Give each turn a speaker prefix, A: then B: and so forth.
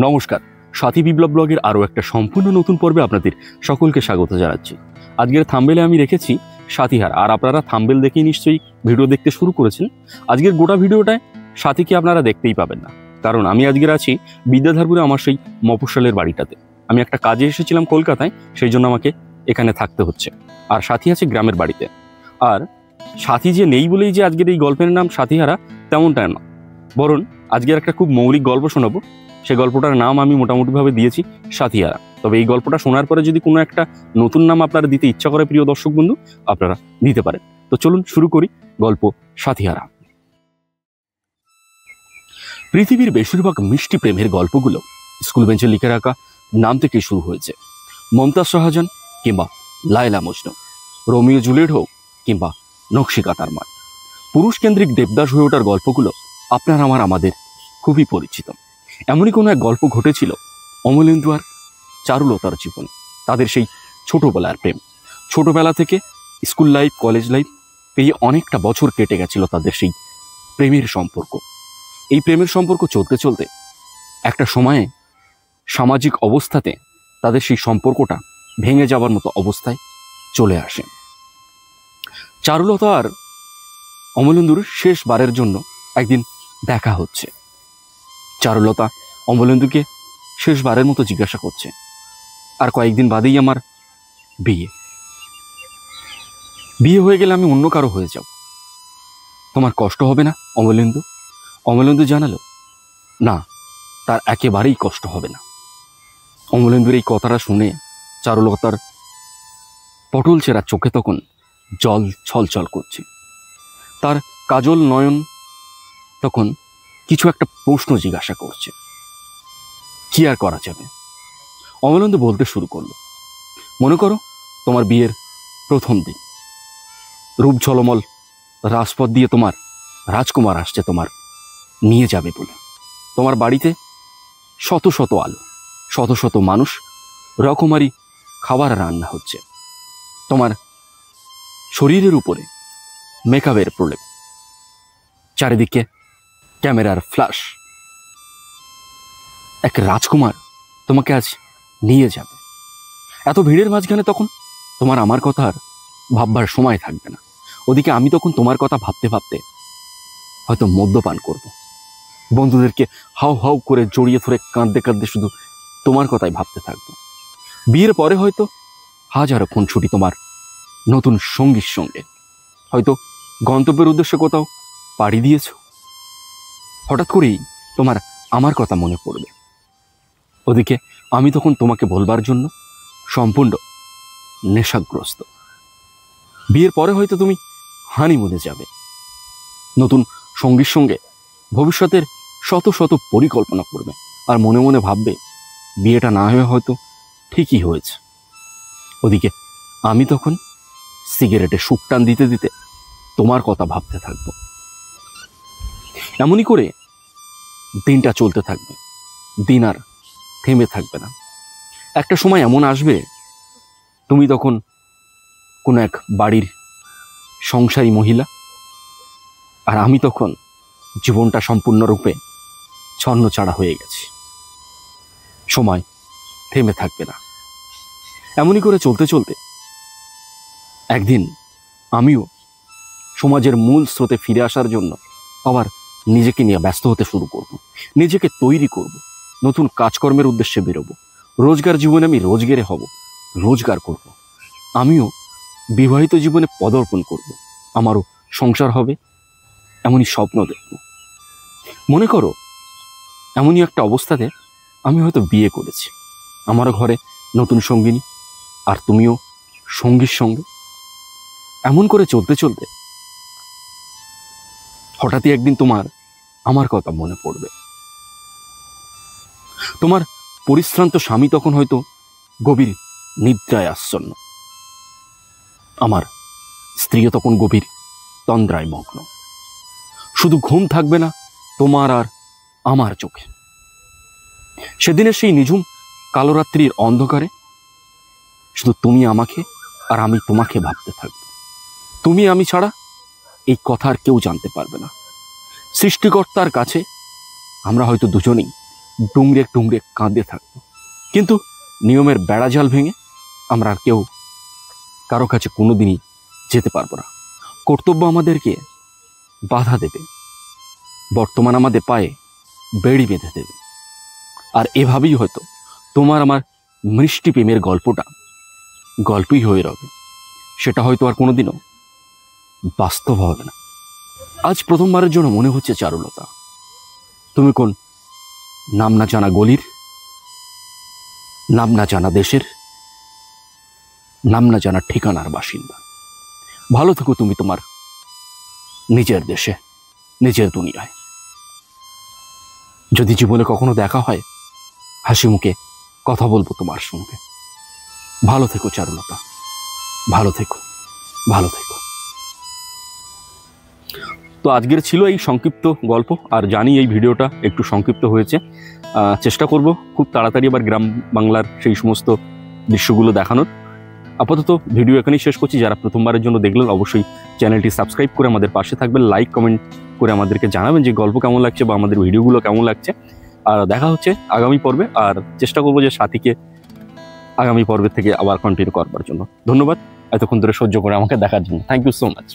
A: নমস্কার, সাথী বিপ্লব ব্লগের আরও একটা সম্পূর্ণ নতুন পর্বে আপনাদের সকলকে স্বাগত জানাচ্ছি। আজকের থাম্বেলে আমি রেখেছি সাথীহারা, আর আপনারা থাম্বেল দেখেই নিশ্চয়ই ভিডিও দেখতে শুরু করেছেন। আজকের গোটা ভিডিওটায় সাথীকে আপনারা দেখতেই পাবেন না, কারণ আমি আজকের আছি বিদ্যাধরপুরে আমার সেই মফস্বলের বাড়িটাতে। আমি একটা কাজে এসেছিলাম কলকাতায়, সেই জন্য আমাকে এখানে থাকতে হচ্ছে। আর সাথী আছে গ্রামের বাড়িতে। আর সাথী যে নেই বলেই যে আজকের এই গল্পের নাম সাথীহারা তেমনটা না, বরং আজকের একটা খুব মৌলিক গল্প শোনাবো। সেই গল্পটার নাম আমি মোটামুটিভাবে দিয়েছি সাথীহারা। তবে এই গল্পটা শোনার পরে যদি কোনো একটা নতুন নাম আপনারা দিতে ইচ্ছা করে প্রিয় দর্শক বন্ধু, আপনারা দিতে পারেন। তো চলুন শুরু করি গল্প সাথীহারা। পৃথিবীর বেশিরভাগ মিষ্টি প্রেমের গল্পগুলো স্কুল বেঞ্চে লিখে রাখা নাম থেকে শুরু হয়েছে। মমতাজ শাহজাহান কিংবা লায়লা মজনু, রোমিও জুলিয়েট হোক কিংবা নকশিকাঁথার মান, পুরুষ কেন্দ্রিক দেবদাস হয়ে ওঠার গল্পগুলো আপনার আমাদের খুবই পরিচিত। এমনই কোনো এক গল্প ঘটেছিল অমলেন্দু আর চারুলতার জীবনে। তাদের সেই ছোটবেলার প্রেম, ছোটবেলা থেকে স্কুল লাইফ, কলেজ লাইফ পেয়ে অনেকটা বছর কেটে গেছিল তাদের সেই প্রেমের সম্পর্ক। এই প্রেমের সম্পর্ক চলতে চলতে একটা সময়ে সামাজিক অবস্থাতে তাদের সেই সম্পর্কটা ভেঙে যাবার মতো অবস্থায় চলে আসে। চারুলতা আর অমলেন্দুর শেষবারের জন্য একদিন দেখা হচ্ছে। চারুলতা অমলেন্দুকে শেষবারের মতো জিজ্ঞাসা করছে, আর কয়েকদিন বাদেই আমার বিয়ে। বিয়ে হয়ে গেলে আমি অন্য কারো হয়ে যাব, তোমার কষ্ট হবে না অমলেন্দু? অমলেন্দু জানালো, না, তার একেবারেই কষ্ট হবে না। অমলেন্দুর এই কথাটা শুনে চারুলতার পটল ছেঁড়া চোখে তখন জল ছলছল করছে। তার কাজল নয়ন তখন কিছু একটা প্রশ্ন জিজ্ঞাসা করছে। কি আর করা যাবে? অমলেন্দু বলতে শুরু করলো, মনে করো তোমার বিয়ের প্রথম দিন, রূপ ঝলমল রাজপথ দিয়ে তোমার রাজকুমার আসছে তোমার নিয়ে যাবে বলে। তোমার বাড়িতে শত শত আলো, শত শত মানুষ, রকমারি খাবার রান্না হচ্ছে। তোমার শরীরের উপরে মেকআপের প্রলেপ, চারিদিকে ক্যামেরার ফ্ল্যাশ। এক রাজকুমার তোমাকে আজ নিয়ে যাবে। এত ভিড়ের মাঝখানে তখন তোমার আমার কথা আর ভাববার সময় থাকবে না। ওদিকে আমি তখন তোমার কথা ভাবতে ভাবতে হয়তো মদ্যপান করব, বন্ধুদেরকে হাউ হাউ করে জড়িয়ে ধরে কাঁদতে কাঁদতে শুধু তোমার কথাই ভাবতে থাকবো। বিয়ের পরে হয়তো হাজারো খুনসুটি তোমার নতুন সঙ্গীর সঙ্গে, হয়তো গন্তব্যের উদ্দেশ্যে কোথাও পাড়ি দিয়েছ। হঠাৎ করেই তোমার আমার কথা মনে পড়বে। ওদিকে আমি তখন তোমাকে বলবার জন্য সম্পূর্ণ নেশাগ্রস্ত। বিয়ের পরে হয়তো তুমি হানিমুনে যাবে, নতুন সঙ্গীর সঙ্গে ভবিষ্যতের শত শত পরিকল্পনা করবে, আর মনে মনে ভাববে বিয়েটা না হয়ে হয়তো ঠিকই হয়েছে। ওদিকে আমি তখন সিগারেটে শুকটান দিতে দিতে তোমার কথা ভাবতে থাকবো। এমনই করে দিনটা চলতে থাকবে, দিন আর থেমে থাকবে না। একটা সময় এমন আসবে, তুমি তখন কোনো এক বাড়ির সংসারী মহিলা, আর আমি তখন জীবনটা সম্পূর্ণরূপে ছন্নছাড়া হয়ে গেছি। সময় থেমে থাকবে না। এমনই করে চলতে চলতে একদিন আমিও সমাজের মূল স্রোতে ফিরে আসার জন্য আবার নিজেকে নিয়ে ব্যস্ত হতে শুরু করব, নিজেকে তৈরি করব, নতুন কাজকর্মের উদ্দেশ্যে বেরোবো। রোজগার জীবনে আমি রোজগারে হব, রোজগার করব। আমিও বিবাহিত জীবনে পদার্পণ করব, আমারও সংসার হবে, এমনই স্বপ্ন দেখব। মনে করো এমনই একটা অবস্থাতে আমি হয়তো বিয়ে করেছি, আমারও ঘরে নতুন সঙ্গিনী, আর তুমিও সঙ্গীর সঙ্গে। এমন করে চলতে চলতে হঠাৎই একদিন তোমার আমার কথা মনে পড়বে। তোমার পরিশ্রান্ত স্বামী তখন হয়তো গভীর নিদ্রায় আচ্ছন্ন, আমার স্ত্রীও তখন গভীর তন্দ্রায় মগ্ন। শুধু ঘুম থাকবে না তোমার আর আমার চোখে। সেদিনের সেই নিঝুম কালোরাত্রির অন্ধকারে শুধু তুমি আমাকে আর আমি তোমাকে ভাবতে থাকবো। তুমি আমি ছাড়া এই কথা আর কেউ জানতে পারবে না। সৃষ্টিকর্তার কাছে আমরা হয়তো দুজনেই ডুংরে ডুংরে কাঁদতে থাকবো। কিন্তু নিয়মের বেড়াজাল ভেঙে আমরা আর কেউ কারো কাছে কোনোদিনই যেতে পারবো না। কর্তব্য আমাদেরকে বাধা দেবে, বর্তমান আমাদের পায়ে বেড়ি বেঁধে দেবে। আর এভাবেই হয়তো তোমার আমার মিষ্টি প্রেমের গল্পটা গল্পই হয়ে রবে, সেটা হয়তো আর কোনোদিনও বাস্তব হবে না। আজ প্রথমবারের জন্য মনে হচ্ছে চারুলতা, তুমি কোন নাম না জানা গলির, নাম না জানা দেশের, নাম না জানা ঠিকানার বাসিন্দা। ভালো থেকো তুমি তোমার নিজের দেশে, নিজের দুনিয়ায়। যদি জীবনে কখনো দেখা হয়, হাসি মুখে কথা বলবো তোমার সঙ্গে। ভালো থেকো চারুলতা, ভালো থেকো, ভালো থেকো। তো আজকের ছিল এই সংক্ষিপ্ত গল্প। আর জানি এই ভিডিওটা একটু সংক্ষিপ্ত হয়েছে, চেষ্টা করব খুব তাড়াতাড়ি আবার গ্রাম বাংলার সেই সমস্ত দৃশ্যগুলো দেখানোর। আপাতত ভিডিও এখানেই শেষ করছি। যারা প্রথমবারের জন্য দেখলেন অবশ্যই চ্যানেলটি সাবস্ক্রাইব করে আমাদের পাশে থাকবেন, লাইক কমেন্ট করে আমাদেরকে জানাবেন যে গল্প কেমন লাগছে বা আমাদের ভিডিওগুলো কেমন লাগছে। আর দেখা হচ্ছে আগামী পর্বে, আর চেষ্টা করবো যে সাথীকে আগামী পর্বের থেকে আবার কন্টিনিউ করবার জন্য। ধন্যবাদ এতক্ষণ ধরে সহ্য করে আমাকে দেখার জন্য। Thank you so much.